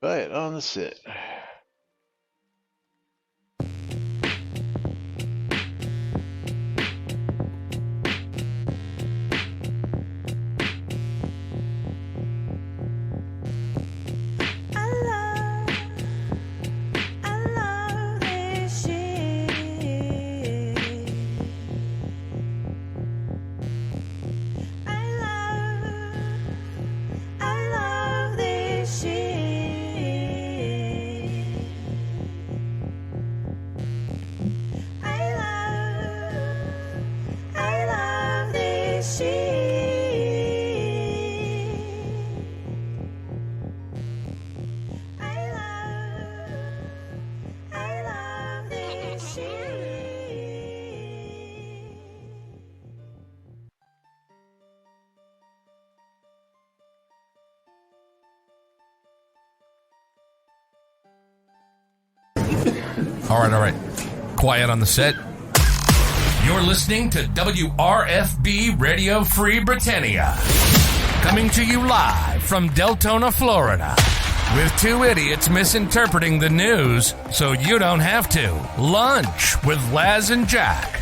Right on the sit. All right. Quiet on the set. You're listening to WRFB Radio Free Britannia. Coming to you live from Deltona, Florida. With two idiots misinterpreting the news so you don't have to. Lunch with Laz and Jack.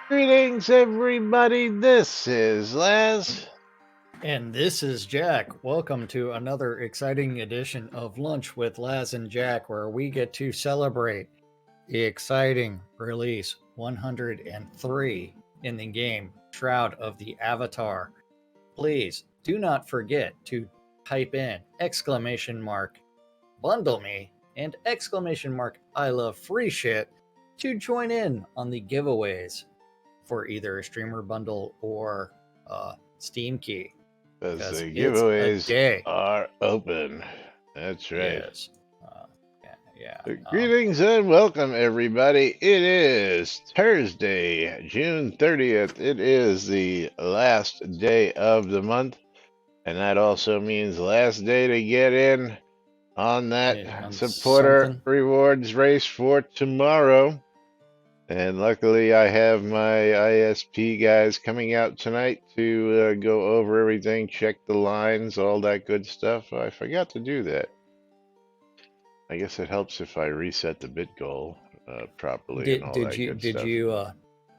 Greetings, everybody. This is Laz. And this is Jack. Welcome to another exciting edition of Lunch with Laz and Jack, where we get to celebrate the exciting release 103 in the game Shroud of the Avatar. Please do not forget to type in !bundle me and !I love free shit to join in on the giveaways for either a streamer bundle or Steam key. Because the giveaways are open. That's right. Yes. Greetings and welcome, everybody. It is Thursday, June 30th. It is the last day of the month. And that also means last day to get in on that supporter rewards race for tomorrow. And luckily, I have my ISP guys coming out tonight to go over everything, check the lines, all that good stuff. I forgot to do that. I guess it helps if I reset the bit goal properly.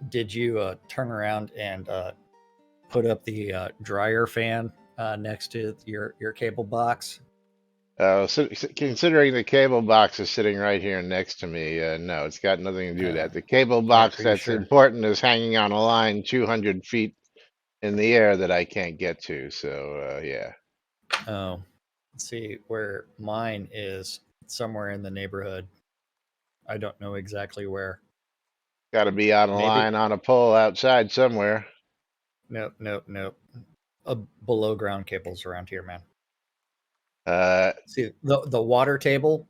Did you turn around and put up the dryer fan next to your cable box? Considering the cable box is sitting right here next to me, no, it's got nothing to do with that. The cable box that's important is hanging on a line 200 feet in the air that I can't get to. So, yeah. Oh, let's see where mine is. Somewhere in the neighborhood. I don't know exactly where. Got to be on a line on a pole outside somewhere. Nope. Below ground cables around here, man. See, the water table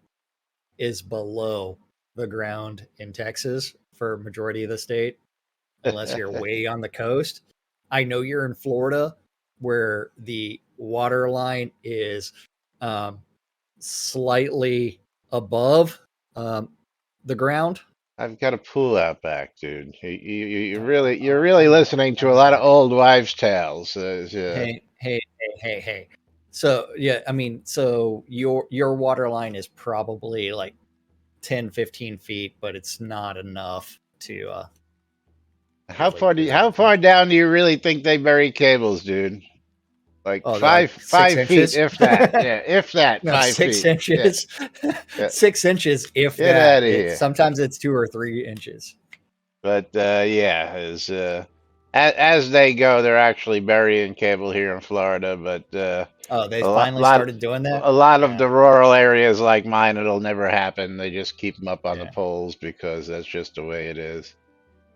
is below the ground in Texas for majority of the state, unless you're way on the coast. I know you're in Florida, where the water line is slightly above the ground. I've got a pool out back, dude. You're really listening to a lot of old wives' tales. Hey. So yeah, I mean, so your water line is probably like 10, 15 feet, but it's not enough to. How far down do you really think they bury cables, dude? Like five feet, if that. Yeah, if that. No, 5 6 feet. inches. Yeah. 6 inches, if Get that. Out of here. Sometimes it's 2 or 3 inches. But as they go, they're actually burying cable here in Florida. But they finally started doing that. A lot of the rural areas like mine, it'll never happen. They just keep them up on the poles because that's just the way it is.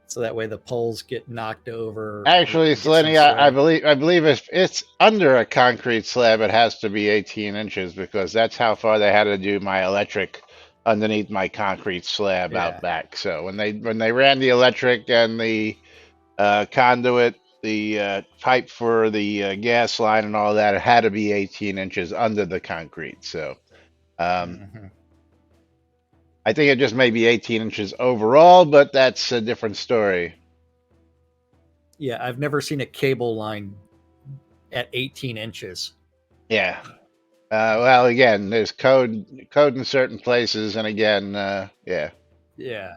So that way the poles get knocked over. Actually, Slenny, I believe if it's under a concrete slab, it has to be 18 inches because that's how far they had to do my electric underneath my concrete slab out Yeah. back. So when they ran the electric and the conduit, the pipe for the gas line and all that, it had to be 18 inches under the concrete. So Mm-hmm. I think it just may be 18 inches overall, but that's a different story. Yeah, I've never seen a cable line at 18 inches. Yeah. Well, again, there's code in certain places, and again, yeah. Yeah.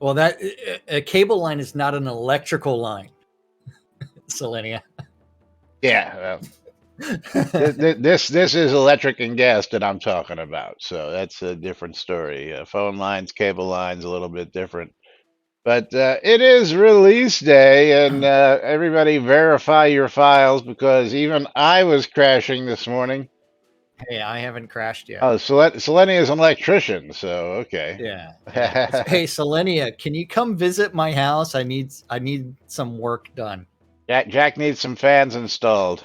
Well, that a cable line is not an electrical line, Selenia. Yeah. Well, this is electric and gas that I'm talking about, so that's a different story. Phone lines, cable lines, a little bit different. But it is release day, and everybody verify your files because even I was crashing this morning. Hey, I haven't crashed yet. Oh, Selenia is an electrician, so okay. Yeah. Hey, Selenia, can you come visit my house? I need some work done. Jack needs some fans installed.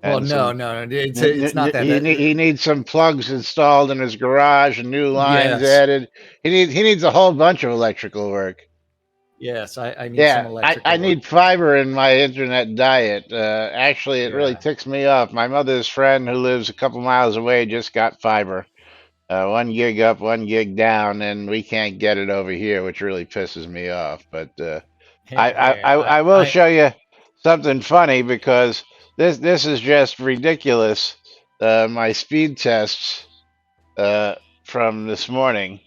Well, And no, it's not that. he needs some plugs installed in his garage and new lines Yes, added. He needs a whole bunch of electrical work. yes, I need some Yeah, I electrical work. need fiber in my internet diet. Actually, it really Yeah. ticks me off. My mother's friend who lives a couple miles away just got fiber. 1 gig up, 1 gig down, and we can't get it over here, which really pisses me off. But I will show you something funny because this is just ridiculous. My speed tests from this morning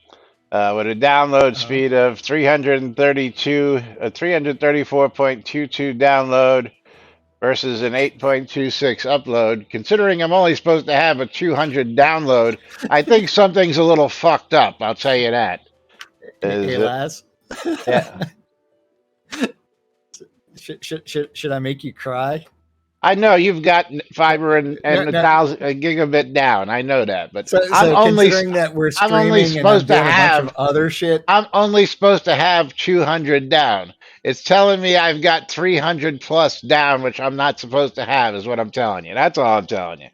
with a download speed of 334.22 download versus an 8.26 upload. Considering I'm only supposed to have a 200 download, I think something's a little fucked up. I'll tell you that. Hey, Laz. Yeah. Should I make you cry? I know you've got fiber and No, a gigabit down. I know that, but so considering that we're I'm only streaming and I'm supposed to doing a bunch of have other shit. I'm only supposed to have 200 down. It's telling me I've got 300 plus down, which I'm not supposed to have, is what I'm telling you. That's all I'm telling you.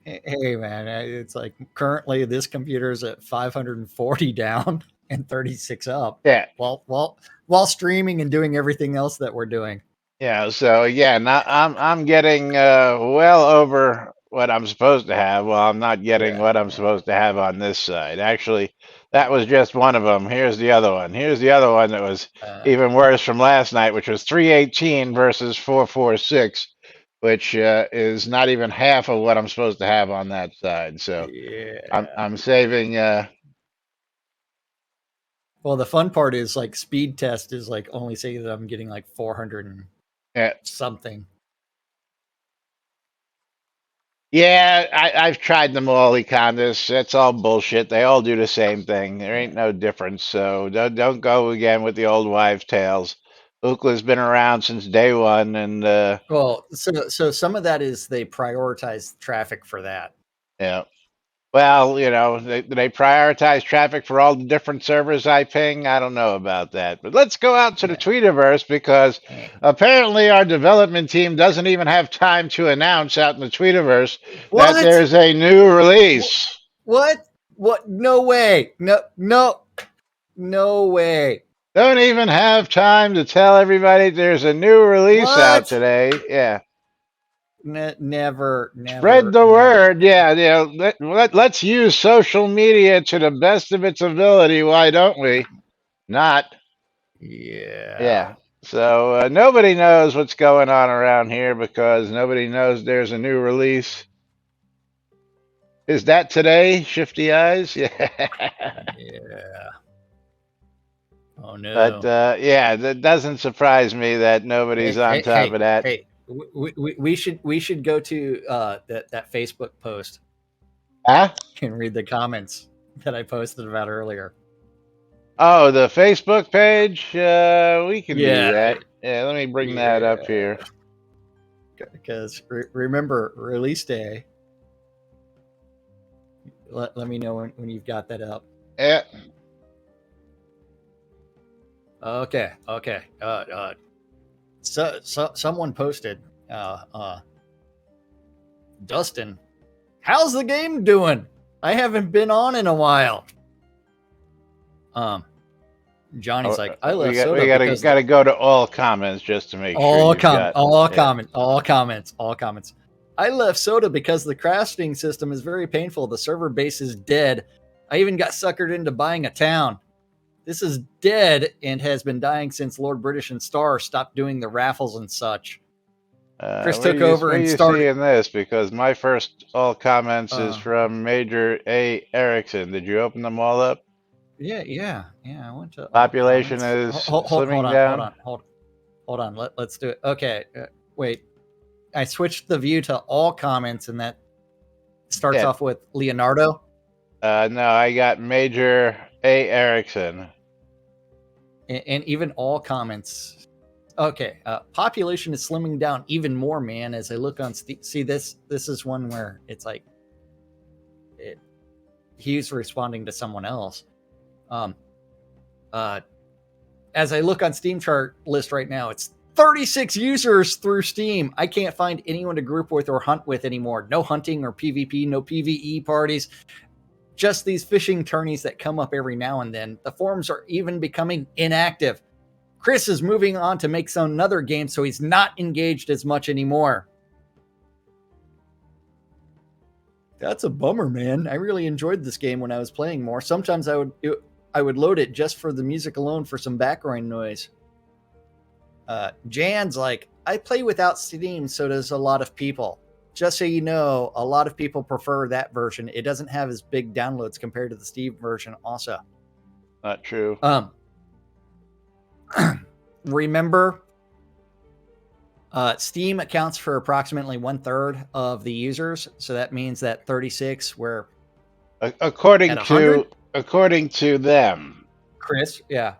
Hey man, it's like currently this computer is at 540 down and 36 up. Yeah. While streaming and doing everything else that we're doing. Yeah. So again, I'm getting well over what I'm supposed to have. Well, I'm not getting what I'm supposed to have on this side. Actually, that was just one of them. Here's the other one. Here's the other one that was even worse from last night, which was 318 versus 446. Which is not even half of what I'm supposed to have on that side. So I'm saving. Well, the fun part is like speed test is like only saying that I'm getting like 400 and something. Yeah, I've tried them all, Econdas. That's all bullshit. They all do the same thing. There ain't no difference. So don't go again with the old wives' tales. Ookla's been around since day one, and well, so some of that is they prioritize traffic for that. Yeah. Well, they prioritize traffic for all the different servers I ping. I don't know about that. But let's go out to the Tweetiverse because apparently our development team doesn't even have time to announce out in the Tweetiverse that there's a new release. What? No way. No way. Don't even have time to tell everybody there's a new release out today. Yeah. Never. Spread the word. Yeah. Let's use social media to the best of its ability. Why don't we? Not. Yeah. So nobody knows what's going on around here because nobody knows there's a new release. Is that today, Shifty Eyes? Yeah. Yeah. Oh no. But yeah, that doesn't surprise me that nobody's on top of that. Hey, we should go to that Facebook post. Huh? And read the comments that I posted about earlier. Oh, the Facebook page? We can do that. Yeah, let me bring that up here. Because remember, release day. Let me know when you've got that up. Yeah. Okay. So someone posted, Dustin, how's the game doing? I haven't been on in a while. Johnny's like, I left soda we because gotta go to all comments just to make sure all you've got comments. I left soda because the crafting system is very painful. The server base is dead. I even got suckered into buying a town. This is dead and has been dying since Lord British and Star stopped doing the raffles and such. Chris took over and started. Where are you seeing this? Because my first all comments is from Major A. Erickson. Did you open them all up? Yeah. I went to population is slimming down. Hold on. Let's do it. Okay. Wait. I switched the view to all comments, and that starts off with Leonardo. No, I got Major A. Erickson. And even all comments. Okay. Population is slimming down even more, man. As I look on see this is one where it's like he's responding to someone else. As I look on Steam chart list right now, it's 36 users through Steam. I can't find anyone to group with or hunt with anymore. No hunting or PvP, no PvE parties. Just these fishing tourneys that come up every now and then. The forums are even becoming inactive. Chris is moving on to make another game, so he's not engaged as much anymore. That's a bummer, man. I really enjoyed this game when I was playing more. Sometimes I would load it just for the music alone for some background noise. Jan's like, I play without Steam, so does a lot of people. Just so you know, a lot of people prefer that version. It doesn't have as big downloads compared to the Steam version also. Not true. Remember, Steam accounts for approximately 1/3 of the users. So that means that 36 were according to them. Chris, yeah,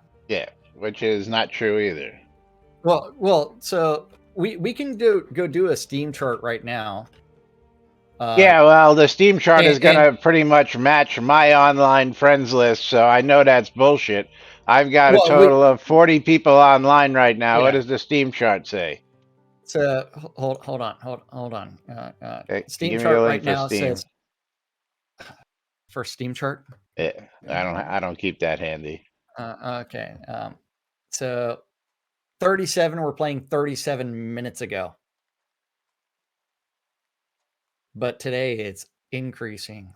which is not true either. Well, so we can go do a Steam chart right now. Well, the Steam chart is going to pretty much match my online friends list, so I know that's bullshit. I've got a total of 40 people online right now. Yeah. What does the Steam chart say? So hold on. Steam chart right now says for Steam chart. Yeah, I don't keep that handy. Okay. So 37 were playing 37 minutes ago. But today it's increasing.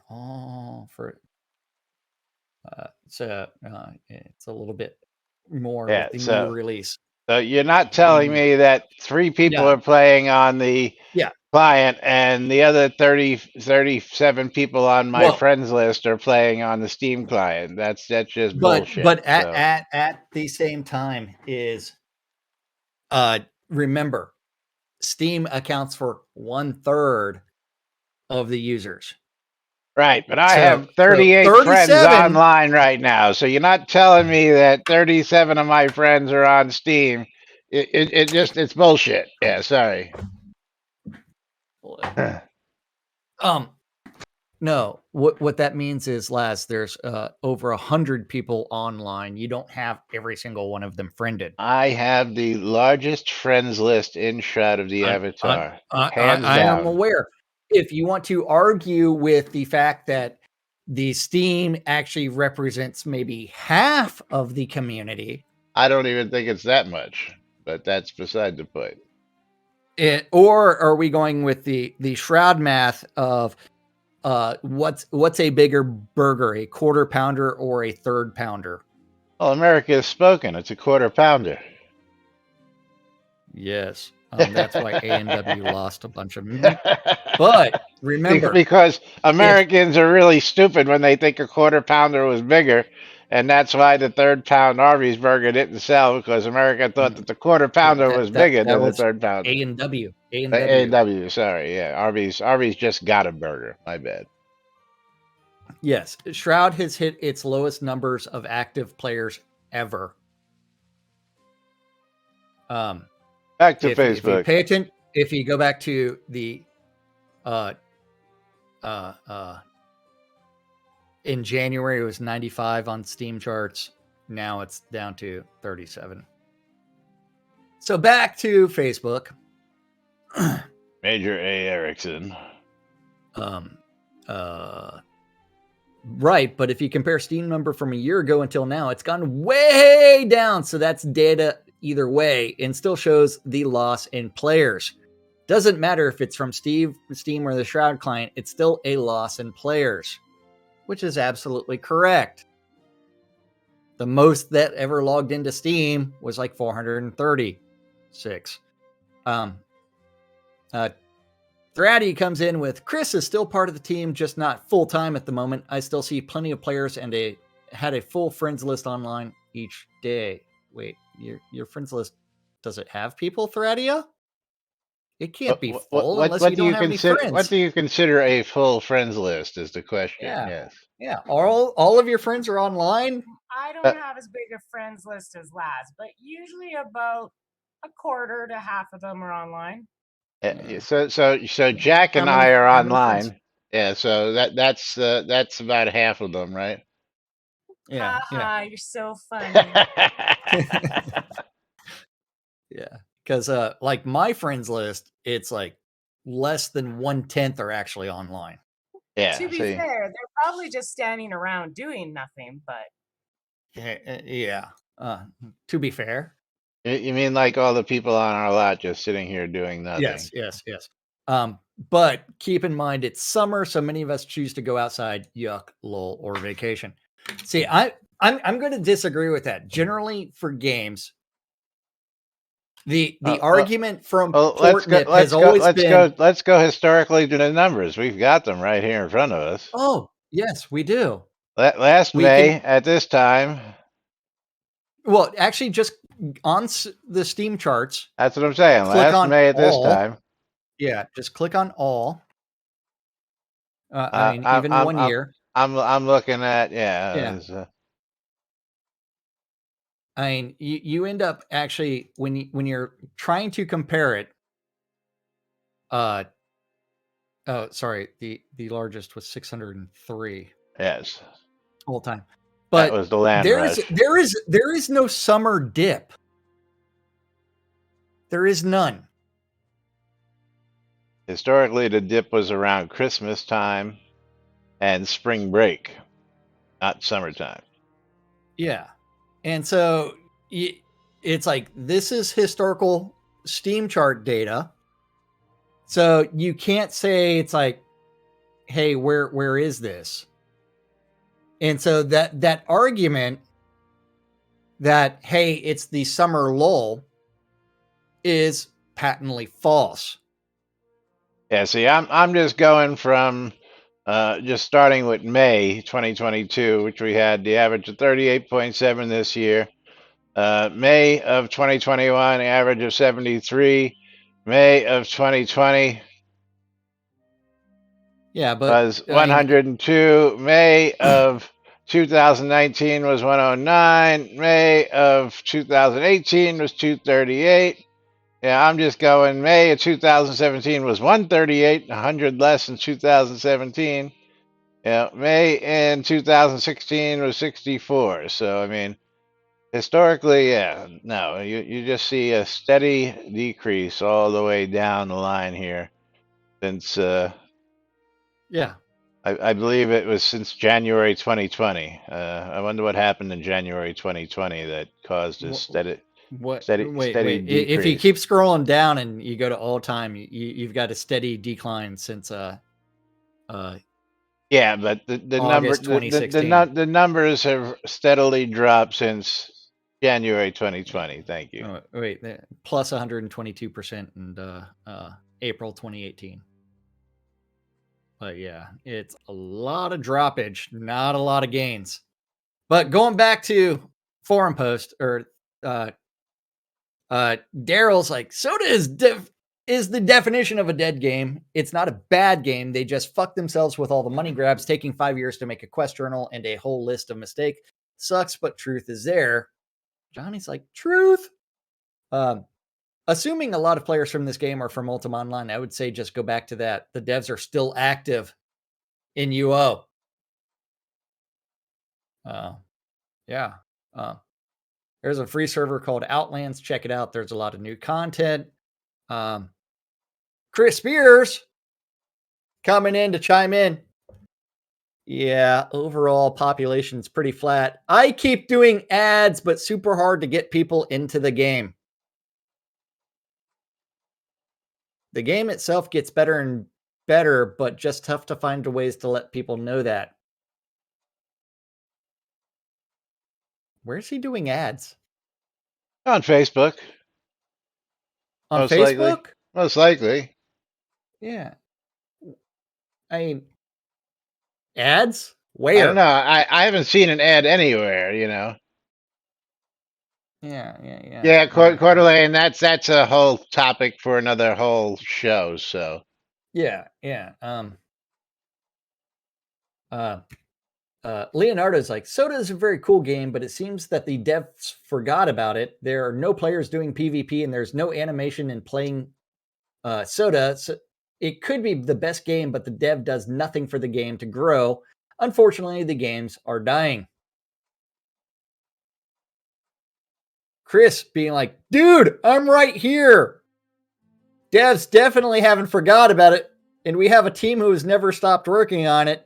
It's a little bit more with the new release. So you're not telling me that 3 people are playing on the client and the other 37 people on my friends list are playing on the Steam client. That's just bullshit. But at the same time is remember, Steam accounts for 1/3 of the users. Right, but I have 38 friends online right now, so you're not telling me that 37 of my friends are on Steam. It's bullshit. Yeah, sorry. No, what that means is, Laz, there's over 100 people online. You don't have every single one of them friended. I have the largest friends list in Shroud of the Avatar. I am aware. If you want to argue with the fact that the Steam actually represents maybe half of the community, I don't even think it's that much, but that's beside the point. Or are we going with the Shroud math of what's a bigger burger, a 1/4 pounder or a 1/3 pounder? Well, America has spoken. It's a 1/4 pounder. Yes. That's why A&W lost a bunch of them. But remember, because Americans are really stupid when they think a 1/4 pounder was bigger, and that's why the 1/3 pound Arby's burger didn't sell, because America thought that the 1/4 pounder was bigger than the 1/3 pounder. A&W. Sorry, yeah, Arby's just got a burger. My bad. Yes, Shroud has hit its lowest numbers of active players ever. Back to Facebook. If you pay attention, if you go back to the in January it was 95 on Steam charts. Now it's down to 37. So back to Facebook. Major A. Erickson. Right, but if you compare Steam number from a year ago until now, it's gone way down. So that's data either way, and still shows the loss in players. Doesn't matter if it's from Steam or the Shroud client, it's still a loss in players, which is absolutely correct. The most that ever logged into Steam was like 436. Thraddy comes in with, Chris is still part of the team, just not full-time at the moment. I still see plenty of players and had a full friends list online each day. Wait, your friends list, does it have people, Thraddia? It can't be full unless you don't have any friends. What do you consider a full friends list is the question. Yeah. Yes. Yeah. All of your friends are online? I don't have as big a friends list as Laz, but usually about a quarter to half of them are online. So Jack and I are online. Yeah, so that's about half of them, right? Yeah. You're so funny. Yeah. Because like my friends list, it's like less than 1/10 are actually online. Yeah. To be fair, they're probably just standing around doing nothing, but yeah. To be fair. You mean like all the people on our lot just sitting here doing nothing? Yes. But keep in mind it's summer, so many of us choose to go outside, yuck, lol, or vacation. See, I'm going to disagree with that. Generally, for games, the argument from Fortnite has always been. Let's go historically to the numbers. We've got them right here in front of us. Oh, yes, we do. Last May at this time. Well, actually, just on the Steam charts. That's what I'm saying. Last May at this time. Yeah, just click on all. I mean, even 1 year. I'm looking at I mean, you end up actually when you're trying to compare it. Oh, sorry. The largest was 603. Yes. Whole time. But that was the land rush. There is no summer dip. There is none. Historically, the dip was around Christmas time and spring break, not summertime. Yeah. And so it's like, this is historical Steam chart data. So you can't say it's like, hey, where is this? And so that argument that, hey, it's the summer lull is patently false. Yeah, see, I'm just going from just starting with May 2022, which we had the average of 38.7 this year. May of 2021, average of 73. May of 2020 was 102. May of 2019 was 109. May of 2018 was 238. Yeah, I'm just going. May of 2017 was 138, 100 less than 2017. Yeah, May in 2016 was 64. So, I mean, historically, no, you just see a steady decrease all the way down the line here since, I believe it was since January 2020. I wonder what happened in January 2020 that caused a steady decrease. If you keep scrolling down and you go to all time, you've got a steady decline since yeah, but the numbers have steadily dropped since January 2020. Thank you. Plus 122% in April 2018. But yeah, it's a lot of droppage, not a lot of gains. But going back to forum post, or Daryl's like, soda is the definition of a dead game. It's not a bad game. They just fucked themselves with all the money grabs, taking 5 years to make a quest journal and a whole list of mistakes. Sucks, but truth is there. Johnny's like, truth? Assuming a lot of players from this game are from Ultima Online, I would say just go back to that. The devs are still active in UO. Yeah. There's a free server called Outlands. Check it out. There's a lot of new content. Chris Spears coming in to chime in. Yeah, overall population's pretty flat. I keep doing ads, but super hard to get people into the game. The game itself gets better and better, but just tough to find ways to let people know that. Where's he doing ads? On Facebook. On Most Facebook? likely. Most likely. Yeah. I mean, ads? Where? I don't know. I haven't seen an ad anywhere, Yeah. Yeah, Coeur d'Alene, that's a whole topic for another whole show, so. Yeah. Leonardo's like, Soda is a very cool game, but it seems that the devs forgot about it. There are no players doing PvP and there's no animation in playing Soda. So it could be the best game, but the dev does nothing for the game to grow. Unfortunately, the games are dying. Chris being like, dude, I'm right here. Devs definitely haven't forgot about it. And we have a team who has never stopped working on it.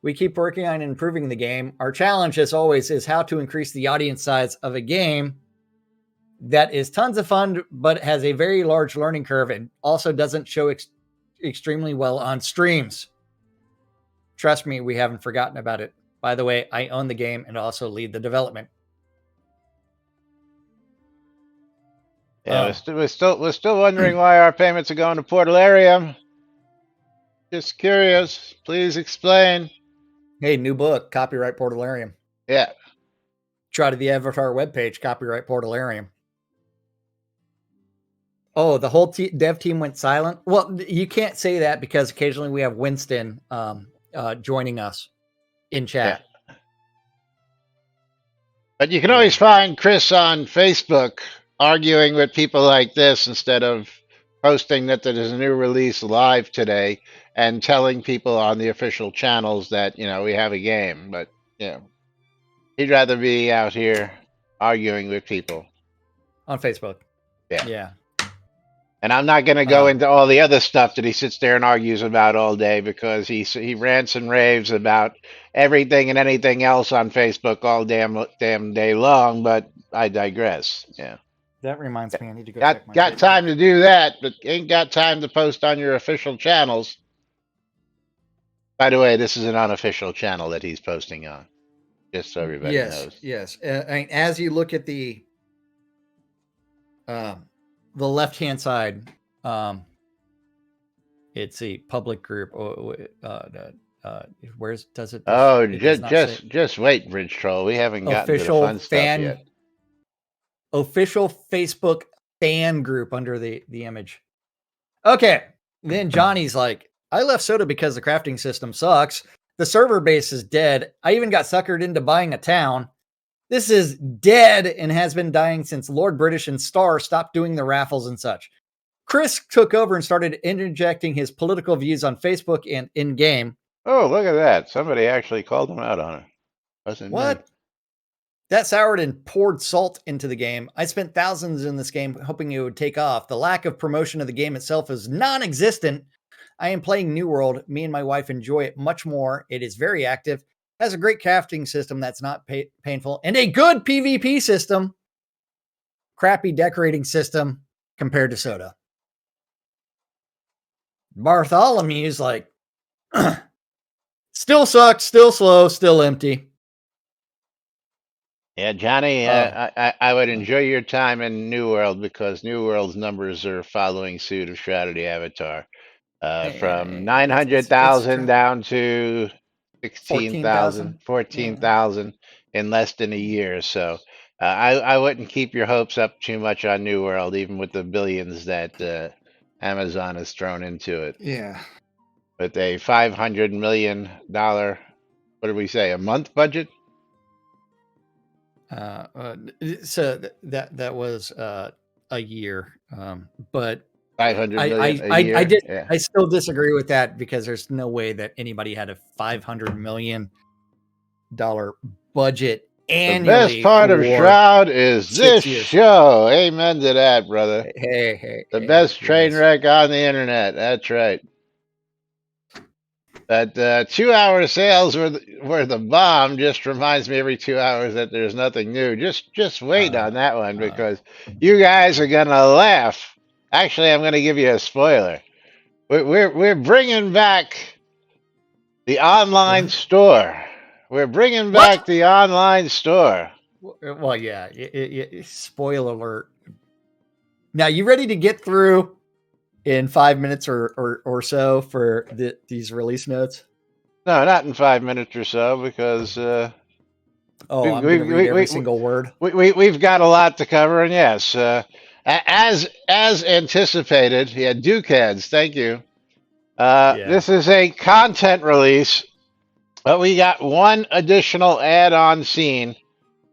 We keep working on improving the game. Our challenge, as always, is how to increase the audience size of a game that is tons of fun, but has a very large learning curve and also doesn't show extremely well on streams. Trust me, we haven't forgotten about it. By the way, I own the game and also lead the development. Yeah, we're still wondering why our payments are going to Portalarium. Just curious. Please explain. Hey, new book, copyright Portalarium. Yeah. Try to the Avatar webpage, copyright Portalarium. Oh, the whole dev team went silent? Well, you can't say that because occasionally we have Winston joining us in chat. Yeah. But you can always find Chris on Facebook arguing with people like this instead of posting that there's a new release live today and telling people on the official channels that, we have a game. But, he'd rather be out here arguing with people. On Facebook. Yeah. And I'm not going to go into all the other stuff that he sits there and argues about all day because he rants and raves about everything and anything else on Facebook all damn day long, but I digress. Yeah. That reminds me, I need to go check my Got time to do that, but ain't got time to post on your official channels. By the way, this is an unofficial channel that he's posting on, just so everybody knows. Yes. As you look at the left-hand side, it's a public group. Where's does it? Oh, just wait, Bridge Troll. We haven't gotten to the fun stuff yet. Official Facebook fan group under the image. Okay, then Johnny's like, I left Soda because the crafting system sucks. The server base is dead. I even got suckered into buying a town. This is dead and has been dying since Lord British and Star stopped doing the raffles and such. Chris took over and started interjecting his political views on Facebook and in-game. Oh, look at that. Somebody actually called him out on it. Wasn't what? Me. That soured and poured salt into the game. I spent thousands in this game hoping it would take off. The lack of promotion of the game itself is non-existent. I am playing New World. Me and my wife enjoy it much more. It is very active. Has a great crafting system that's not painful. And a good PvP system. Crappy decorating system compared to Soda. Bartholomew's like, still sucks, still slow, still empty. Yeah, Johnny, I would enjoy your time in New World because New World's numbers are following suit of Shroud of the Avatar. From 900,000 down to 16,000, 14,000 in less than a year. So I wouldn't keep your hopes up too much on New World, even with the billions that Amazon has thrown into it. Yeah. With a $500 million, what did we say, a month budget? So that was a year, but 500 million a year. I still disagree with that because there's no way that anybody had a $500 million budget annually. The best part of Shroud is this show. Amen to that, brother. Hey. The best train wreck on the internet. That's right. But 2 hour sales were the bomb. Just reminds me every 2 hours that there's nothing new. Just wait on that one because you guys are gonna laugh. Actually, I'm gonna give you a spoiler. We're bringing back the online store. We're bringing back What? the online store. Well, yeah. Spoiler alert. Now, you ready to get through in 5 minutes or so for these release notes? No, not in 5 minutes or so because I'm going to read every single word. we've got a lot to cover, and yes, as anticipated, yeah, Dukeheads, thank you. This is a content release, but we got one additional add-on scene,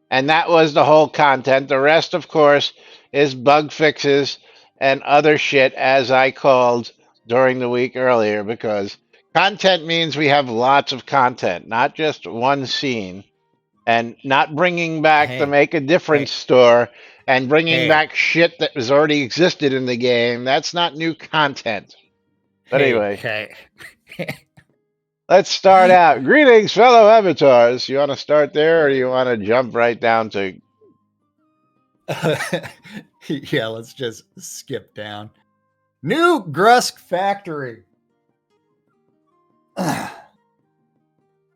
and that was the whole content. The rest, of course, is bug fixes and other shit, as I called during the week earlier, because content means we have lots of content, not just one scene, and not bringing back the Make a Difference store and bringing back shit that was already existed in the game. That's not new content. But anyway, let's start out. Greetings, fellow avatars. You want to start there, or do you want to jump right down to? Yeah, let's just skip down. New Grusk Factory.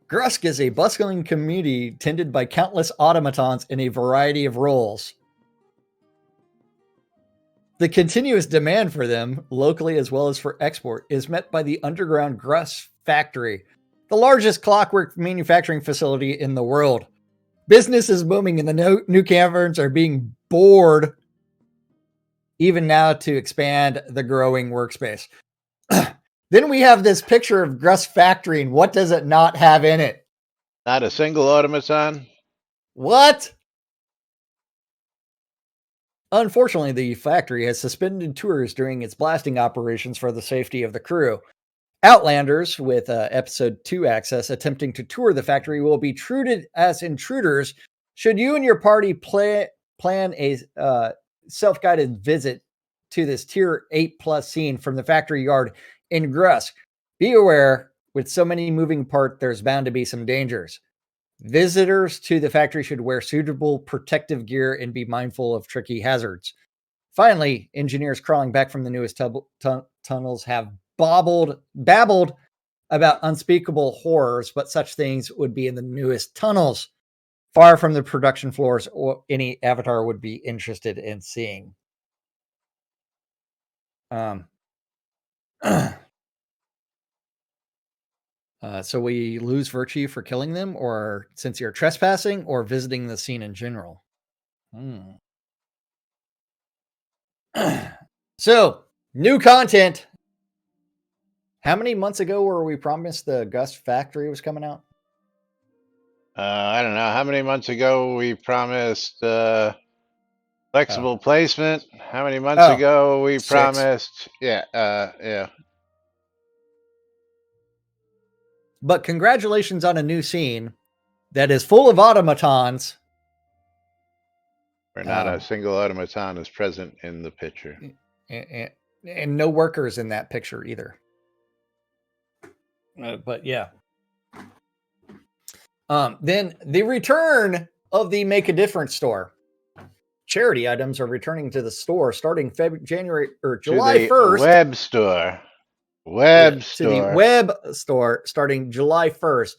Grusk is a bustling community tended by countless automatons in a variety of roles. The continuous demand for them, locally as well as for export, is met by the underground Grusk Factory, the largest clockwork manufacturing facility in the world. Business is booming and the new caverns are being bored even now to expand the growing workspace. Then we have this picture of Grusk Factory, and what does it not have in it? Not a single automaton? What? Unfortunately, the factory has suspended tours during its blasting operations for the safety of the crew. Outlanders with Episode 2 access attempting to tour the factory will be treated as intruders should you and your party plan a self-guided visit to this Tier 8 plus scene from the factory yard in Grusk. Be aware, with so many moving parts, there's bound to be some dangers. Visitors to the factory should wear suitable protective gear and be mindful of tricky hazards. Finally, engineers crawling back from the newest tunnels have babbled about unspeakable horrors, but such things would be in the newest tunnels, far from the production floors or any avatar would be interested in seeing. So we lose virtue for killing them, or since you're trespassing, or visiting the scene in general. So, new content. How many months ago were we promised the Grusk Factory was coming out? I don't know. How many months ago we promised flexible placement? How many months ago we promised? Yeah. But congratulations on a new scene that is full of automatons. Where not a single automaton is present in the picture. And no workers in that picture either. But yeah. Then the return of the Make a Difference store. Charity items are returning to the store starting July 1st. Web store. To the web store starting July 1st,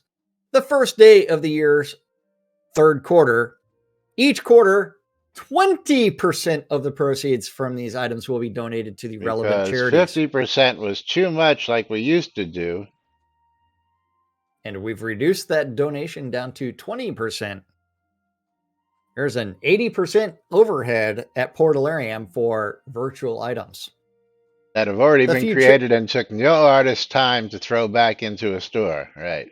the first day of the year's third quarter. Each quarter, 20% of the proceeds from these items will be donated to the relevant charities. 50% was too much like we used to do. And we've reduced that donation down to 20%. There's an 80% overhead at Portalarium for virtual items that have already been created and took no artist time to throw back into a store, right?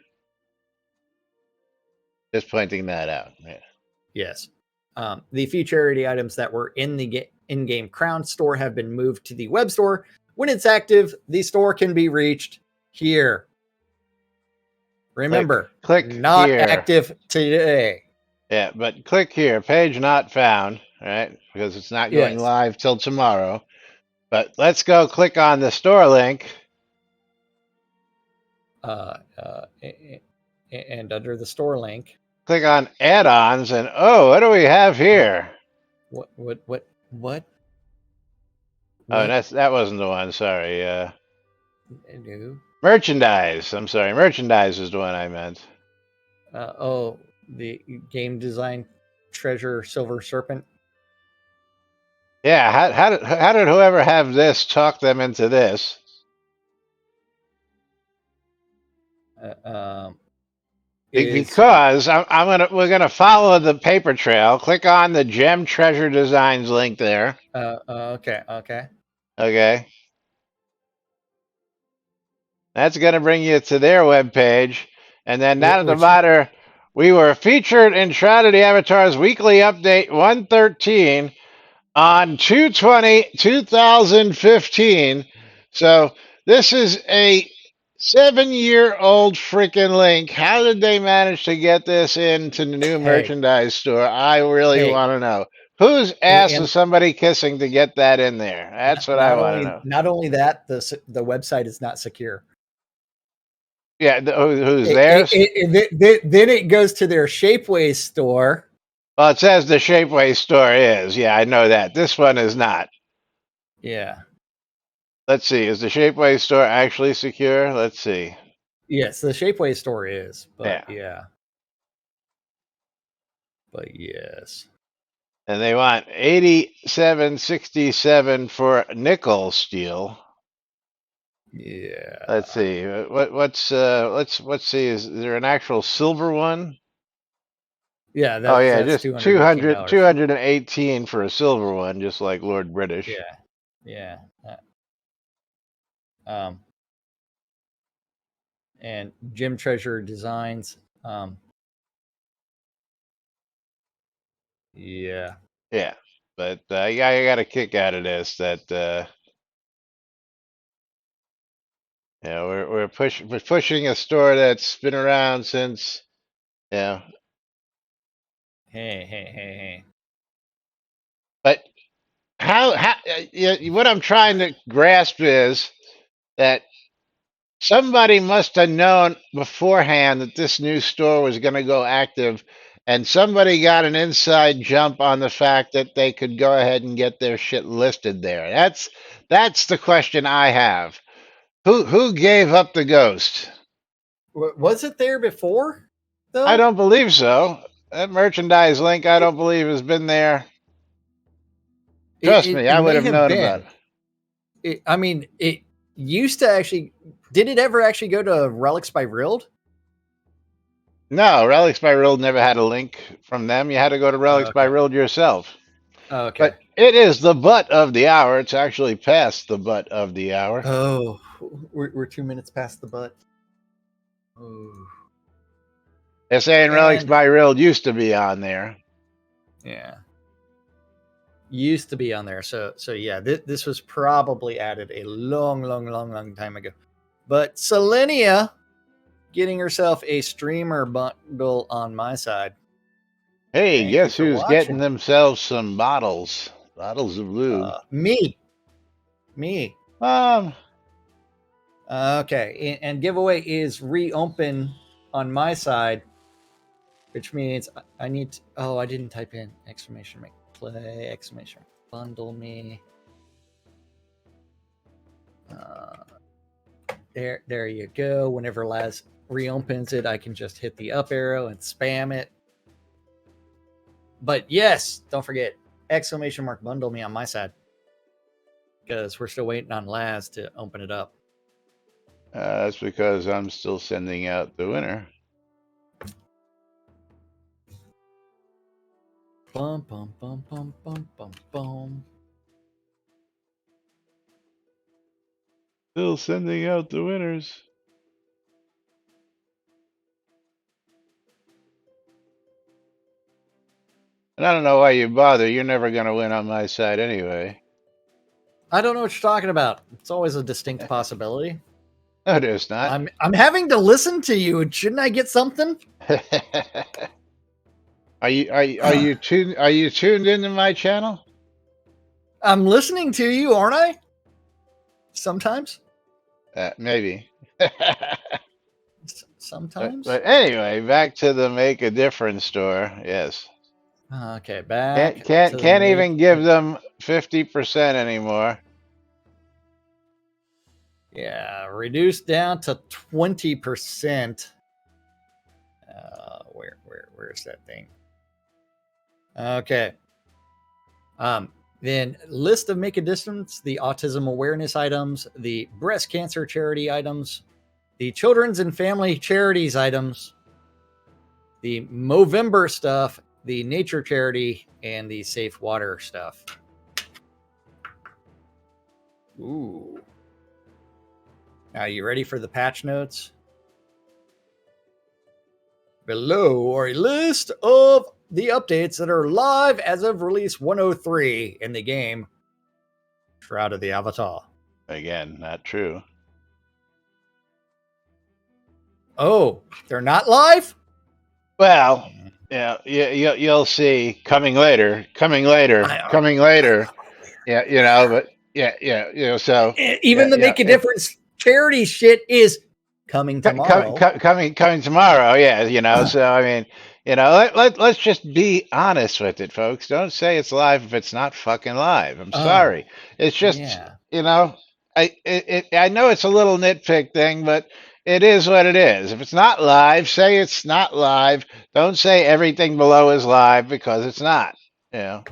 Just pointing that out. Yeah. Yes. The few charity items that were in the in-game Crown store have been moved to the web store. When it's active, the store can be reached here. Remember, click not here. Active today. Yeah, but click here. Page not found, right? Because it's not going live till tomorrow. But let's go click on the store link. And under the store link, click on add-ons, and oh, what do we have here? What? Oh, that wasn't the one. Sorry. No. Merchandise. I'm sorry. Merchandise is the one I meant. The game design treasure silver serpent. Yeah. How did whoever have this talk them into this? Because we're gonna follow the paper trail. Click on the Gem Treasure Designs link there. Okay. That's gonna bring you to their webpage, and then down at the bottom, we were featured in Shroud Avatar's weekly update 113 on 2/20/2015. So this is a 7-year-old freaking link. How did they manage to get this into the new merchandise store? I really want to know. Whose ass is somebody kissing to get that in there? That's what I want to know. Not only that, the website is not secure. Yeah, who's theirs? Then it goes to their Shapeways store. Well, it says the Shapeways store is. Yeah, I know that. This one is not. Yeah. Let's see. Is the Shapeways store actually secure? Let's see. Yes, the Shapeways store is. But yeah. But yes. And they want $87.67 for nickel steel. Yeah. Let's see. Let's see. Is there an actual silver one? Yeah. Just 218 for a silver one, just like Lord British. Yeah. And Gem Treasure Designs. Yeah. But I got a kick out of this. That we're pushing a store that's been around since. Hey. But how what I'm trying to grasp is that somebody must have known beforehand that this new store was going to go active, and somebody got an inside jump on the fact that they could go ahead and get their shit listed there. That's the question I have. Who gave up the ghost? Was it there before, though? I don't believe so. That merchandise link, I don't believe has been there. Trust me, I would have known about it. I mean, it used to actually. Did it ever actually go to Relics by Rild? No, Relics by Rild never had a link from them. You had to go to Relics by Rild yourself. Okay. But it is the butt of the hour. It's actually past the butt of the hour. Oh, we're 2 minutes past the butt. Oh. They're saying Relics by Rild used to be on there. Yeah. Used to be on there. So yeah, this was probably added a long time ago. But Selenia getting herself a streamer bundle on my side. Hey, guess who's getting themselves some bottles? Bottles of lube. Me. Okay, and giveaway is reopen on my side, which means I need to, I didn't type in exclamation mark play, exclamation mark bundle me. There you go. Whenever Laz reopens it, I can just hit the up arrow and spam it. But yes, don't forget, exclamation mark bundle me on my side, because we're still waiting on Laz to open it up. That's because I'm still sending out the winner. Bum, bum, bum, bum, bum, bum, bum. Still sending out the winners. And I don't know why you bother. You're never going to win on my side anyway. I don't know what you're talking about. It's always a distinct possibility. No, there's not. I'm having to listen to you. Shouldn't I get something? Are you tuned into my channel? I'm listening to you, aren't I? Sometimes. Maybe. sometimes. But anyway, back to the Make a Difference store. Yes. Okay, back Can't even give them 50% anymore. Yeah, reduced down to 20%. Where's that thing? Okay. Then list of Make a Difference, the autism awareness items, the breast cancer charity items, the children's and family charities items, the Movember stuff, the nature charity, and the safe water stuff. Ooh. Now, you ready for the patch notes? Below are a list of the updates that are live as of release 103 in the game Shroud of the Avatar. Again, not true. Oh, they're not live? Well, yeah, you'll see coming later. Yeah, but yeah, so even the Make a Difference charity shit is coming tomorrow. Coming tomorrow, yeah, so I mean, let's just be honest with it, folks. Don't say it's live if it's not fucking live. I'm sorry. It's just, I know it's a little nitpick thing, but it is what it is. If it's not live, say it's not live. Don't say everything below is live, because it's not. And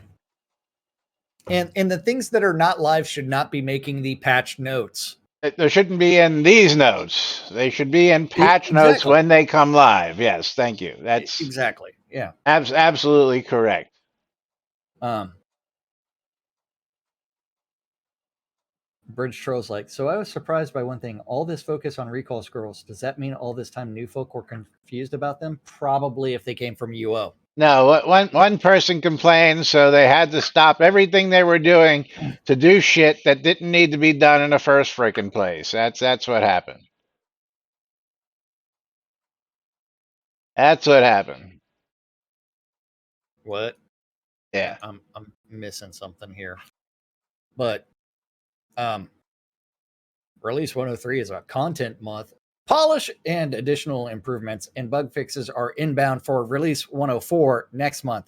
the things that are not live should not be making the patch notes. There shouldn't be in these notes. They should be in patch notes when they come live. Yes, thank you. That's exactly. Yeah. Absolutely correct. Bridge Troll's like, so I was surprised by one thing. All this focus on recall scrolls. Does that mean all this time new folk were confused about them? Probably, if they came from UO. No, one person complained, so they had to stop everything they were doing to do shit that didn't need to be done in the first freaking place. That's what happened. That's what happened. What? Yeah. I'm missing something here. But release 103 is a content month. Polish and additional improvements and bug fixes are inbound for release 104 next month.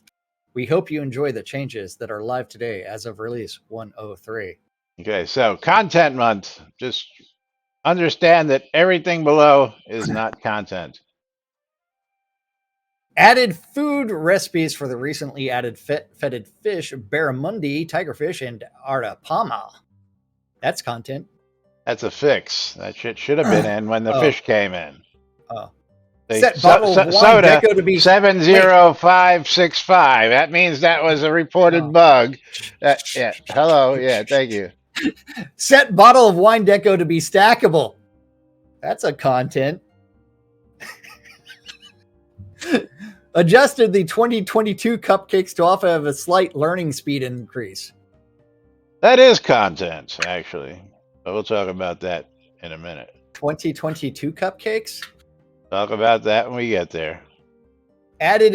We hope you enjoy the changes that are live today as of release 103. Okay, so content month. Just understand that everything below is not content. Added food recipes for the recently added fetid fish, barramundi, tigerfish, and artapama. That's content. That's a fix. That shit should have been in when the fish came in. Set bottle of wine soda deco to be 70565. That means that was a reported bug. Yeah. Hello. Yeah. Thank you. Set bottle of wine deco to be stackable. That's a content. Adjusted the 2022 cupcakes to offer a slight learning speed increase. That is content, actually. But we'll talk about that in a minute. 2022 cupcakes? Talk about that when we get there. Added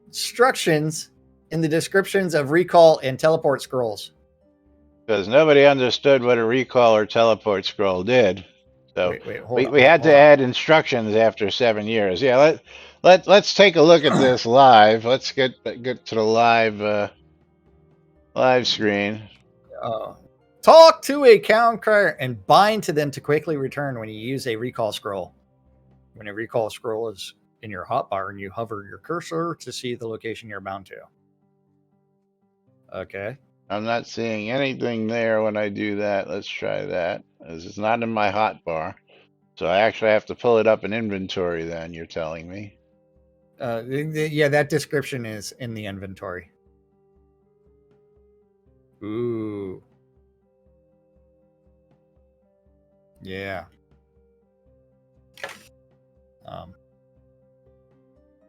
instructions in the descriptions of recall and teleport scrolls. Because nobody understood what a recall or teleport scroll did. So we had to add instructions after 7 years. Yeah, let's take a look at this live. Let's get to the live screen. Talk to a counter and bind to them to quickly return when you use a recall scroll. When a recall scroll is in your hotbar and you hover your cursor to see the location you're bound to. Okay. I'm not seeing anything there when I do that. Let's try that. It's not in my hotbar. So I actually have to pull it up in inventory then, you're telling me. Yeah, that description is in the inventory. Ooh. Yeah.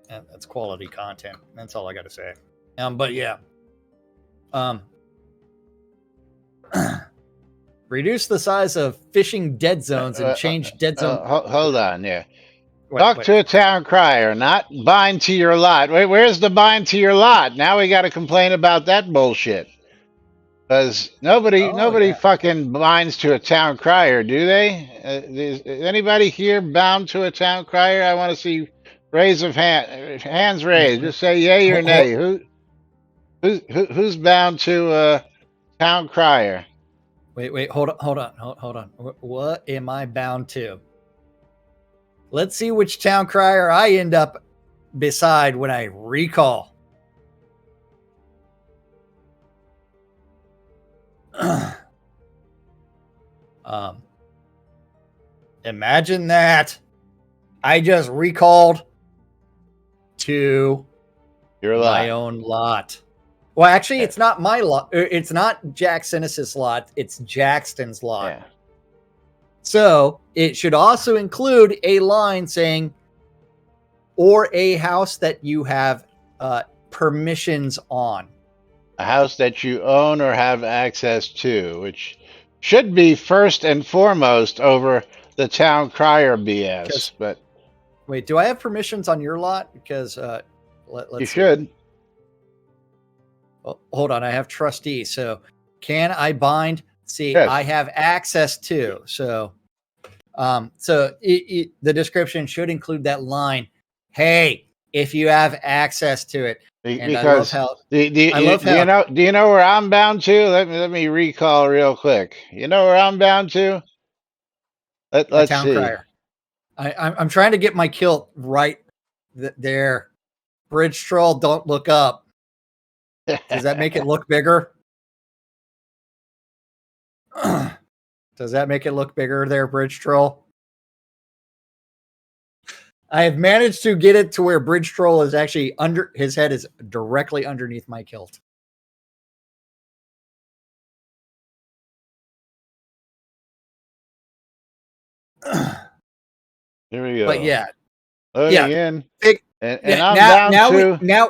That's quality content. That's all I got to say. But yeah. Reduce the size of fishing dead zones and change dead zone. Hold on, yeah. Talk to a town crier, not bind to your lot. Wait, where's the bind to your lot? Now we got to complain about that bullshit. Because nobody fucking binds to a town crier, do they? Is anybody here bound to a town crier? I want to see raise of hands raised. Just say yay or nay. Who's bound to a town crier? Wait, hold on. What am I bound to? Let's see which town crier I end up beside when I recall. Imagine that. I just recalled to my own lot. Well, actually, it's not my lot. It's not Jack Sinis's lot. It's Jackson's lot. Yeah. So it should also include a line saying, or a house that you have permissions on. A house that you own or have access to, which should be first and foremost over the town crier BS. But wait, do I have permissions on your lot? Because let's you should. Well, hold on, I have trustee. So can I bind? See, yes. I have access to. So, the description should include that line. Hey, if you have access to it. And because do you know where I'm bound to? Let me recall real quick. You know where I'm bound to? Let's town see. Crier. I'm trying to get my kilt right there. Bridge troll, don't look up. Does that make it look bigger? Does that make it look bigger there, Bridge Troll? I have managed to get it to where Bridge Troll is actually under, his head is directly underneath my kilt. There we go. But yeah. Loading in. And I'm bound to...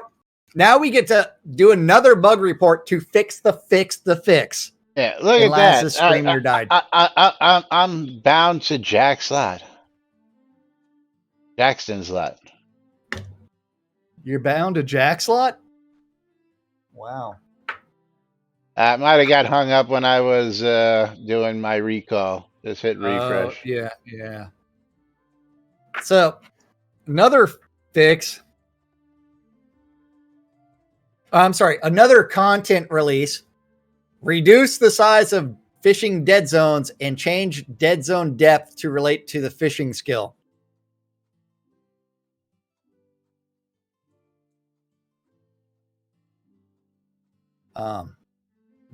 Now we get to do another bug report to fix the fix. Yeah, look at that. Screamer died. I'm bound to Jack's lot. Jackson's lot. You're bound to Jack's lot? Wow. I might have got hung up when I was doing my recall. Just hit refresh. Yeah. So, another fix. Another content release. Reduce the size of fishing dead zones and change dead zone depth to relate to the fishing skill.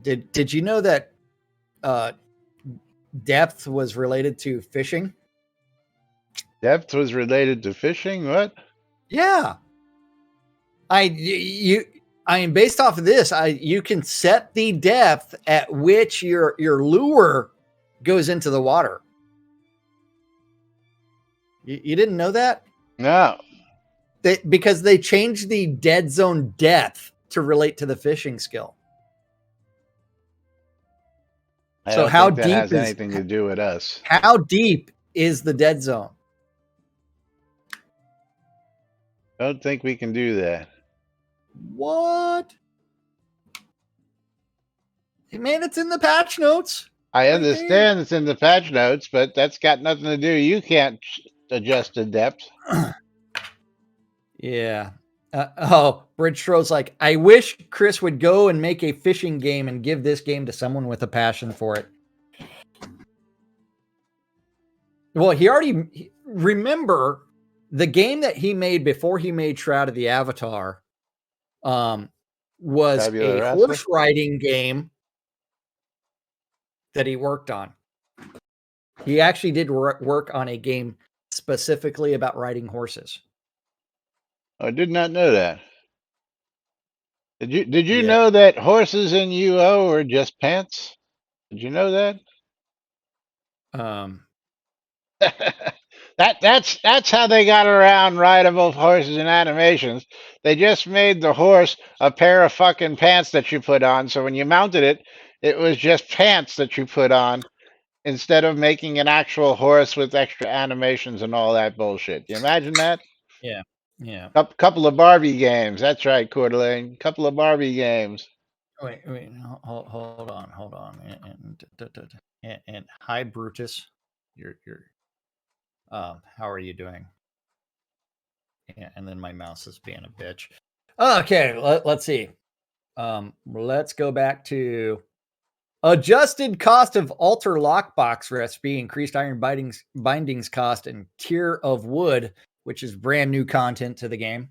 Did you know that depth was related to fishing? Depth was related to fishing? What? Yeah. I mean, based off of this, you can set the depth at which your lure goes into the water. You didn't know that? No. Because they changed the dead zone depth to relate to the fishing skill. So how deep has anything to do with us? How deep is the dead zone? Don't think we can do that. What? Hey man, it's in the patch notes. I understand it's in the patch notes, but that's got nothing to do. You can't adjust the depth. Yeah. Bridge Troll's like, I wish Chris would go and make a fishing game and give this game to someone with a passion for it. Well, he already... Remember, the game that he made before he made Shroud of the Avatar was a horse riding game that he worked on. He actually did work on a game specifically about riding horses. I did not know that. Did you know that horses in UO are just pants? Did you know that? That's how they got around rideable horses in animations. They just made the horse a pair of fucking pants that you put on. So when you mounted it, it was just pants that you put on instead of making an actual horse with extra animations and all that bullshit. You imagine that? Yeah. Couple of Barbie games. That's right, Coeur d'Alene. Couple of Barbie games. Wait, hold on. And hi, Brutus. You're how are you doing? And then my mouse is being a bitch. Okay, let's see. Let's go back to adjusted cost of altar lockbox recipe, increased iron bindings cost, and tier of wood, which is brand new content to the game.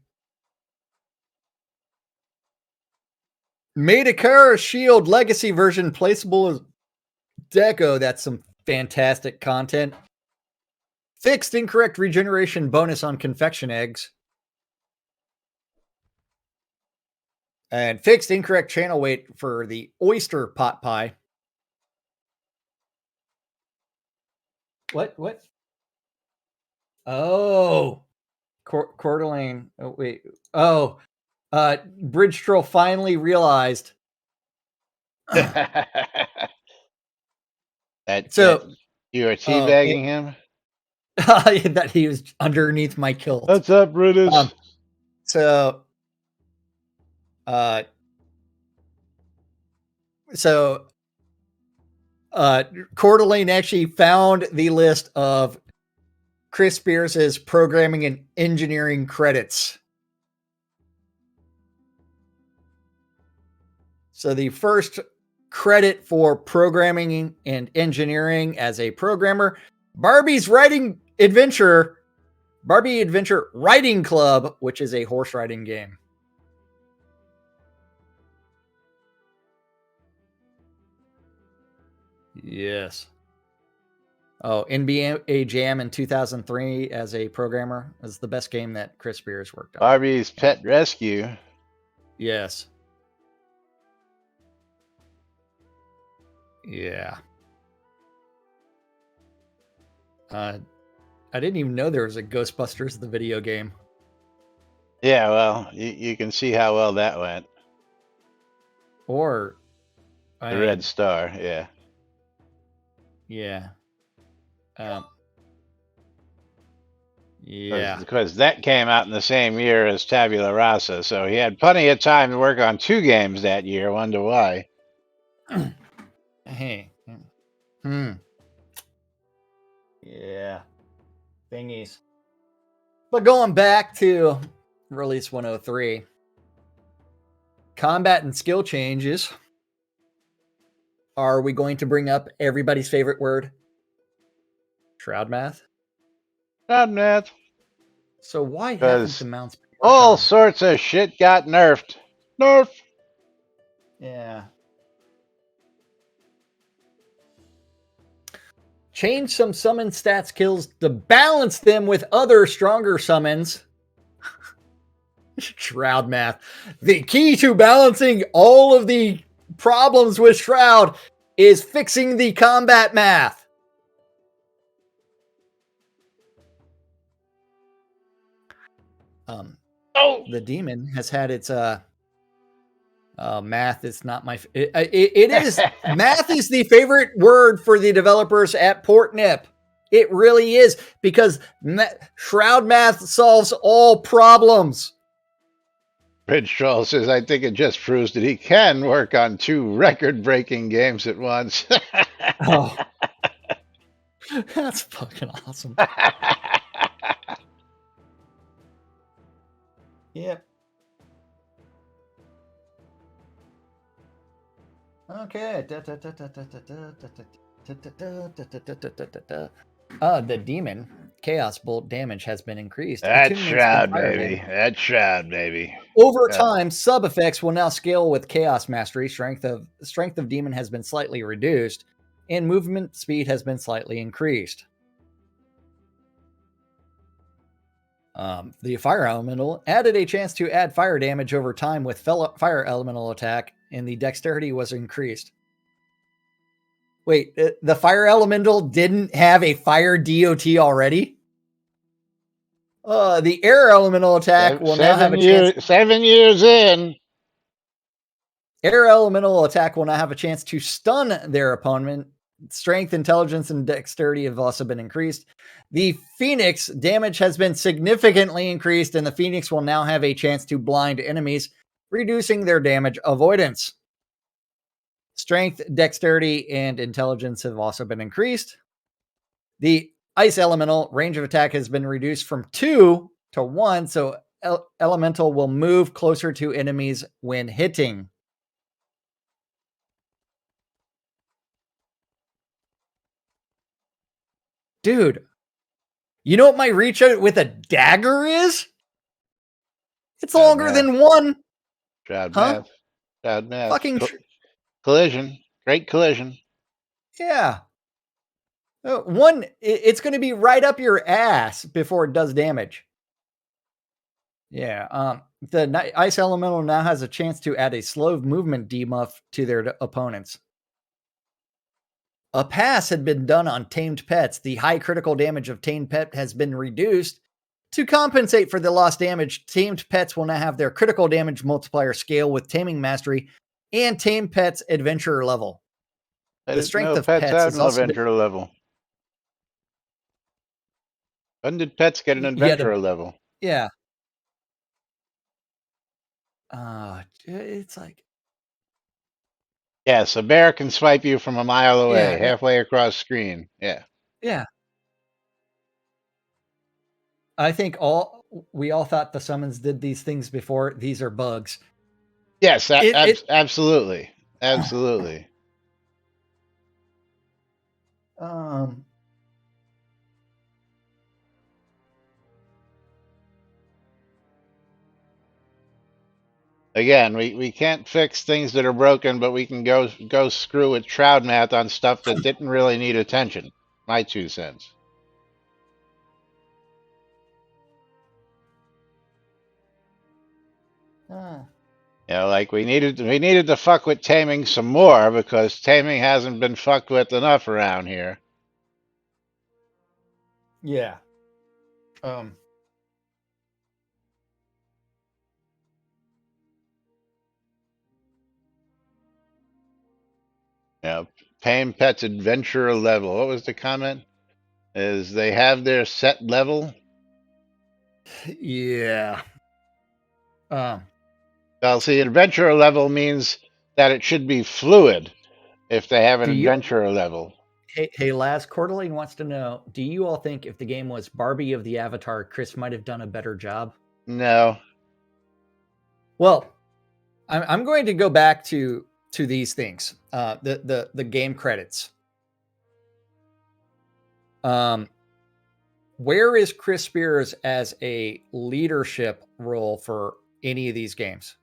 Made a Kara Shield Legacy version placeable as deco. That's some fantastic content. Fixed incorrect regeneration bonus on confection eggs. And fixed incorrect channel weight for the oyster pot pie. What? Oh, Coeur d'Alene. Oh, wait. Oh, Bridge Troll finally realized. that So you were teabagging him? That he was underneath my kilt. What's up, Brutus? So Coeur d'Alene actually found the list of Chris Spears' programming and engineering credits. So the first credit for programming and engineering as a programmer, Barbie Adventure Riding Club, which is a horse riding game. Yes. Oh, NBA Jam in 2003 as a programmer is the best game that Chris Spears worked on. Barbie's Pet Rescue. Yes. Yeah. I didn't even know there was a Ghostbusters, the video game. Yeah, well, you can see how well that went. Or the Red Star, yeah. Yeah. Yeah. Because that came out in the same year as Tabula Rasa, so he had plenty of time to work on 2 games that year. Wonder why. Hey. Yeah. Thingies. But going back to release 103, combat and skill changes. Are we going to bring up everybody's favorite word? Shroud math? Shroud math. So why haven't the mounts been all sorts of shit got nerfed? Nerf. Yeah. Change some summon stat skills to balance them with other stronger summons. Shroud math. The key to balancing all of the problems with Shroud is fixing the combat math. The demon has had its math is not my it is math is the favorite word for the developers at Portnip. It really is, because Shroud math solves all problems. Bridge Troll says, I think it just proves that he can work on 2 record-breaking games at once. Oh, that's fucking awesome. Yep. Okay. The demon chaos bolt damage has been increased. That's Shroud, baby. That's Shroud, baby. Over time, sub effects will now scale with chaos mastery. Strength of demon has been slightly reduced, and movement speed has been slightly increased. The fire elemental added a chance to add fire damage over time with fire elemental attack, and the dexterity was increased. Wait, the fire elemental didn't have a fire DOT already? The air elemental attack will now have a chance. 7 years in. Air elemental attack will now have a chance to stun their opponent. Strength, intelligence, and dexterity have also been increased. The Phoenix damage has been significantly increased, and the Phoenix will now have a chance to blind enemies, reducing their damage avoidance. Strength, dexterity, and intelligence have also been increased. The ice elemental range of attack has been reduced from 2 to 1, so elemental will move closer to enemies when hitting. Dude, you know what my reach out with a dagger is? It's Shroud longer math. than 1. Shroud Huh? math. Shroud math. Fucking Collision. Great collision. yeah. One, it's going to be right up your ass before it does damage. Yeah. The ice elemental now has a chance to add a slow movement debuff to their opponents. A pass had been done on tamed pets. The high critical damage of tamed pet has been reduced. To compensate for the lost damage, tamed pets will now have their critical damage multiplier scale with taming mastery and tamed pets adventurer level. I The didn't strength know of pets pets had is an also adventurer level. When did pets get an adventurer level? Yeah. It's like, Yes, a bear can swipe you from a mile away, yeah, halfway across screen. Yeah. yeah. I think we all thought the summons did these things before. These are bugs. Yes, It absolutely. Absolutely. um Again, we can't fix things that are broken, but we can go screw with Shroud math on stuff that didn't really need attention. My 2 cents. You know, like we needed to fuck with taming some more because taming hasn't been fucked with enough around here. yeah. You know, Tame Pets Adventurer level. What was the comment? Is they have their set level? Yeah. Well, see, adventurer level means that it should be fluid if they have an Do you adventurer level. Hey, Laz, Coeur wants to know, do you all think if the game was Barbie of the Avatar, Chris might have done a better job? No. Well, I'm going to go back to these things. The game credits. Where is Chris Spears as a leadership role for any of these games?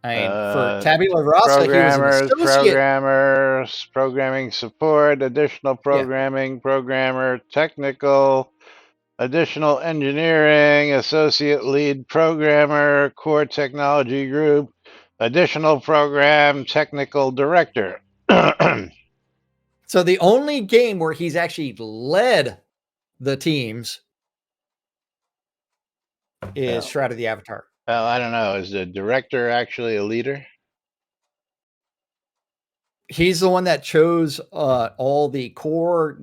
I mean, for Tabula Rasa, he was an associate. Programming support, additional programming, programmer, technical, additional engineering, associate lead programmer, core technology group, additional program, technical director. So the only game where he's actually led the teams is Shroud of the Avatar. Well, I don't know. Is the director actually a leader? He's the one that chose all the core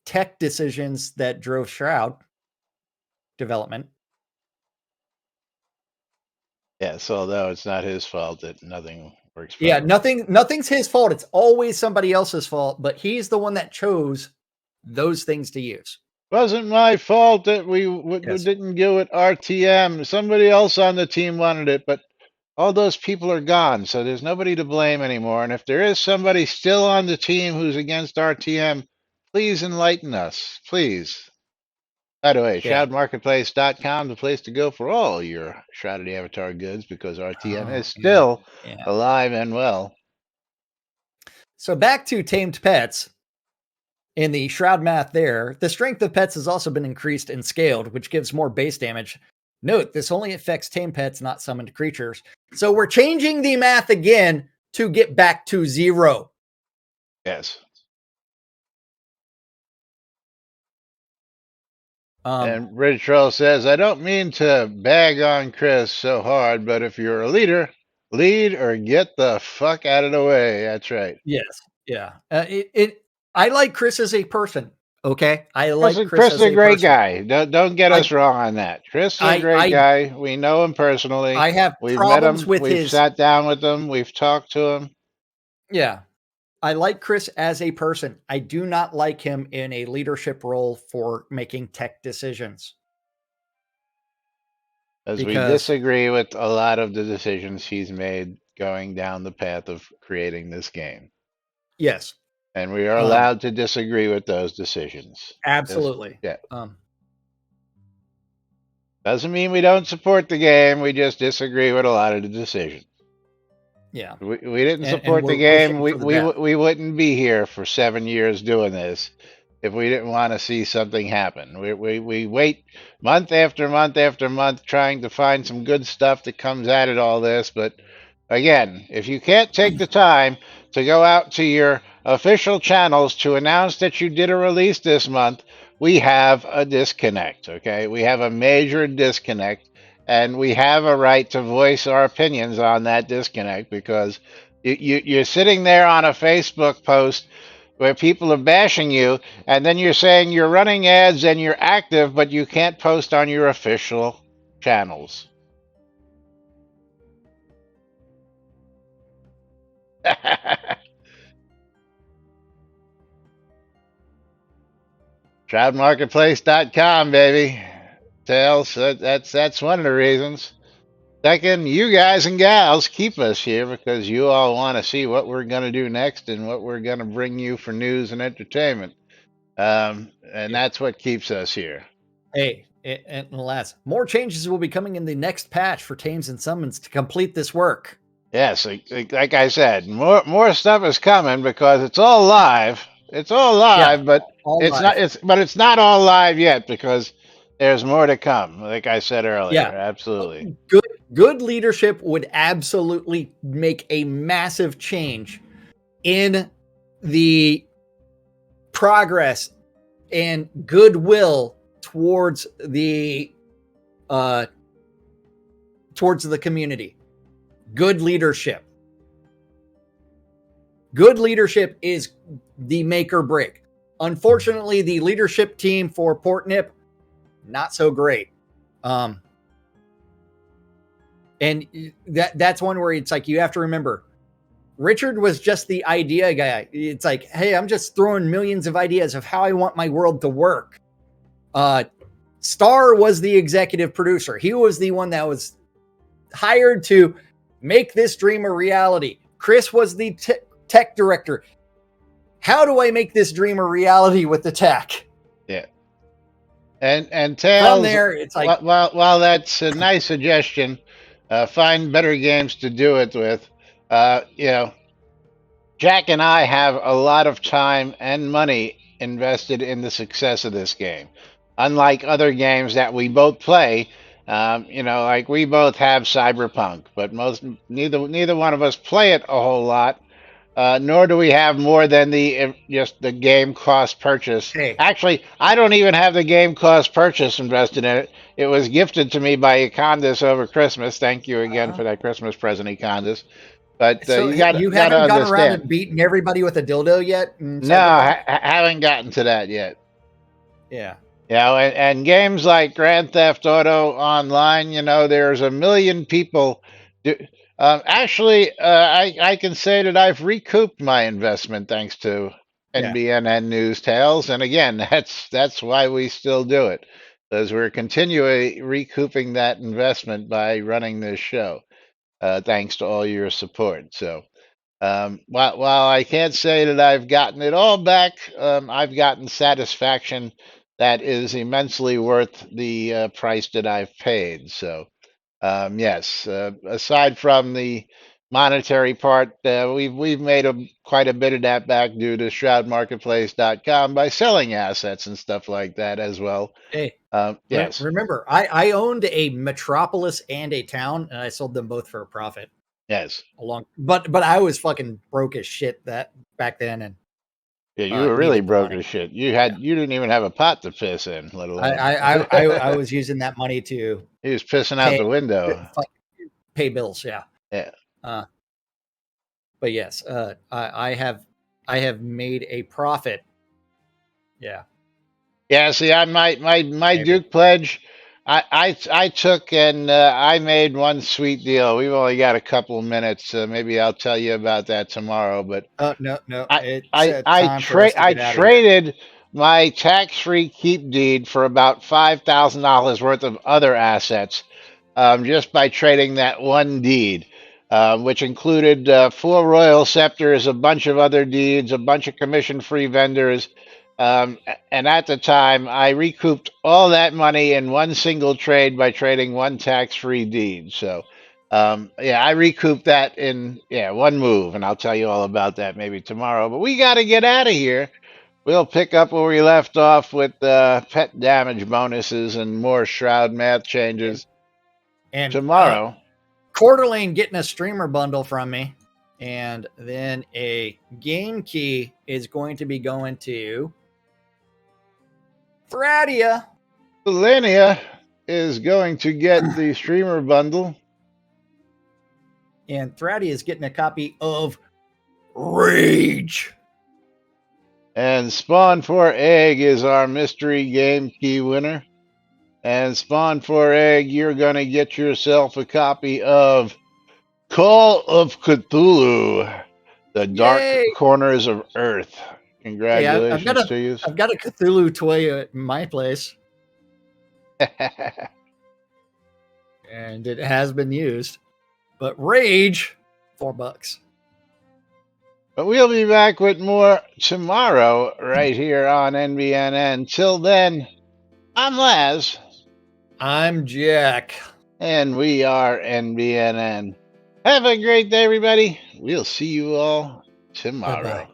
tech decisions that drove Shroud development. Yes, although it's not his fault that nothing works. Yeah, nothing's his fault. It's always somebody else's fault, but he's the one that chose those things to use. Wasn't my fault that we didn't go with RTM. Somebody else on the team wanted it, but all those people are gone, so there's nobody to blame anymore. And if there is somebody still on the team who's against RTM, please enlighten us, please. By the way, shroudmarketplace.com, the place to go for all your Shroud of the Avatar goods because RTM is still alive and well. So back to tamed pets. In the Shroud math there, the strength of pets has also been increased and scaled, which gives more base damage. Note, this only affects tamed pets, not summoned creatures. So we're changing the math again to get back to 0. Yes. And Ridge Troll says, I don't mean to bag on Chris so hard, but if you're a leader, lead or get the fuck out of the way. That's right. Yes. Yeah. I like Chris as a person. Okay, I like Chris Chris is as a a great person. guy. Don't get us wrong on that. Chris is a great guy. We know him personally. I have We've met problems him. with We've his. sat down with him. We've talked to him. Yeah, I like Chris as a person. I do not like him in a leadership role for making tech decisions. As we Because disagree with a lot of the decisions he's made going down the path of creating this game. yes, And we are allowed to disagree with those decisions. absolutely. Yeah. Doesn't mean we don't support the game. We just disagree with a lot of the decisions. Yeah. We didn't And support the we're game. wishing for the best. We wouldn't be here for 7 years doing this if we didn't want to see something happen. We wait month after month after month trying to find some good stuff that comes out of all this. But again, if you can't take the time to go out to your official channels to announce that you did a release this month, we have a disconnect. Okay, we have a major disconnect, and we have a right to voice our opinions on that disconnect because you're sitting there on a Facebook post where people are bashing you, and then you're saying you're running ads and you're active, but you can't post on your official channels. Shroudmarketplace.com, baby. Tails, that's one of the reasons. Second, you guys and gals keep us here because you all want to see what we're going to do next and what we're going to bring you for news and entertainment. And that's what keeps us here. Hey, and last, more changes will be coming in the next patch for Tames and Summons to complete this work. Yes, like I said, more stuff is coming because it's all live. It's all live, but it's not all live yet because there's more to come. Like I said earlier, absolutely. Good leadership would absolutely make a massive change in the progress and goodwill towards the community. Good leadership. Good leadership is the make or break. Unfortunately, the leadership team for Port Nip, not so great. And that's one where it's like you have to remember, Richard was just the idea guy. It's like, hey, I'm just throwing millions of ideas of how I want my world to work. Star was the executive producer. He was the one that was hired to make this dream a reality. Chris was the tech director. How do I make this dream a reality with the tech? Yeah. And Tails, from there, it's like, while that's a nice suggestion, find better games to do it with. Jack and I have a lot of time and money invested in the success of this game. Unlike other games that we both play, like we both have Cyberpunk, but neither one of us play it a whole lot. Nor do we have more than just the game cost purchase. Hey. Actually, I don't even have the game cost purchase invested in it. It was gifted to me by Econdis over Christmas. Thank you again for that Christmas present, Econdis. But so you haven't gone around and beaten everybody with a dildo yet? No, haven't gotten to that yet. Yeah. And games like Grand Theft Auto Online, there's a million people. I can say that I've recouped my investment thanks to NBNN News Tales, and again, that's why we still do it, because we're continually recouping that investment by running this show, thanks to all your support. So, while I can't say that I've gotten it all back, I've gotten satisfaction that is immensely worth the price that I've paid. So. Yes. Aside from the monetary part, we've made quite a bit of that back due to ShroudMarketplace.com by selling assets and stuff like that as well. Hey, yes. Remember, I owned a metropolis and a town, and I sold them both for a profit. Yes. But I was fucking broke as shit back then, and yeah, you were really broke as shit. You didn't even have a pot to piss in, let alone. I was using that money to. He was pissing out the window. Pay bills, yeah. Yeah. But yes, I have made a profit. Yeah. Yeah, see, my Maybe. Duke pledge, I took and I made one sweet deal. We've only got a couple of minutes. Maybe I'll tell you about that tomorrow. But Oh, no, no. I It's I I time for us to I get out of here. traded my tax-free keep deed for about $5,000 worth of other assets, just by trading that one deed, which included four royal scepters, a bunch of other deeds, a bunch of commission-free vendors. And at the time, I recouped all that money in one single trade by trading one tax-free deed. So, yeah, I recouped that in one move, and I'll tell you all about that maybe tomorrow. But we got to get out of here. We'll pick up where we left off with pet damage bonuses and more Shroud math And, changes and tomorrow. Coeur d'Alene getting a streamer bundle from me. And then a game key is going to be going to Thradia. Selenia is going to get the streamer bundle. And Thradia is getting a copy of Rage. And Spawn for Egg is our mystery game key winner. And Spawn for Egg, you're going to get yourself a copy of Call of Cthulhu, The Dark Yay! Corners of Earth. Congratulations Hey, to you. I've got a Cthulhu toy at my place. And it has been used. But Rage, $4. But we'll be back with more tomorrow right here on NBNN. Till then, I'm Laz. I'm Jack. And we are NBNN. Have a great day, everybody. We'll see you all tomorrow. Bye-bye.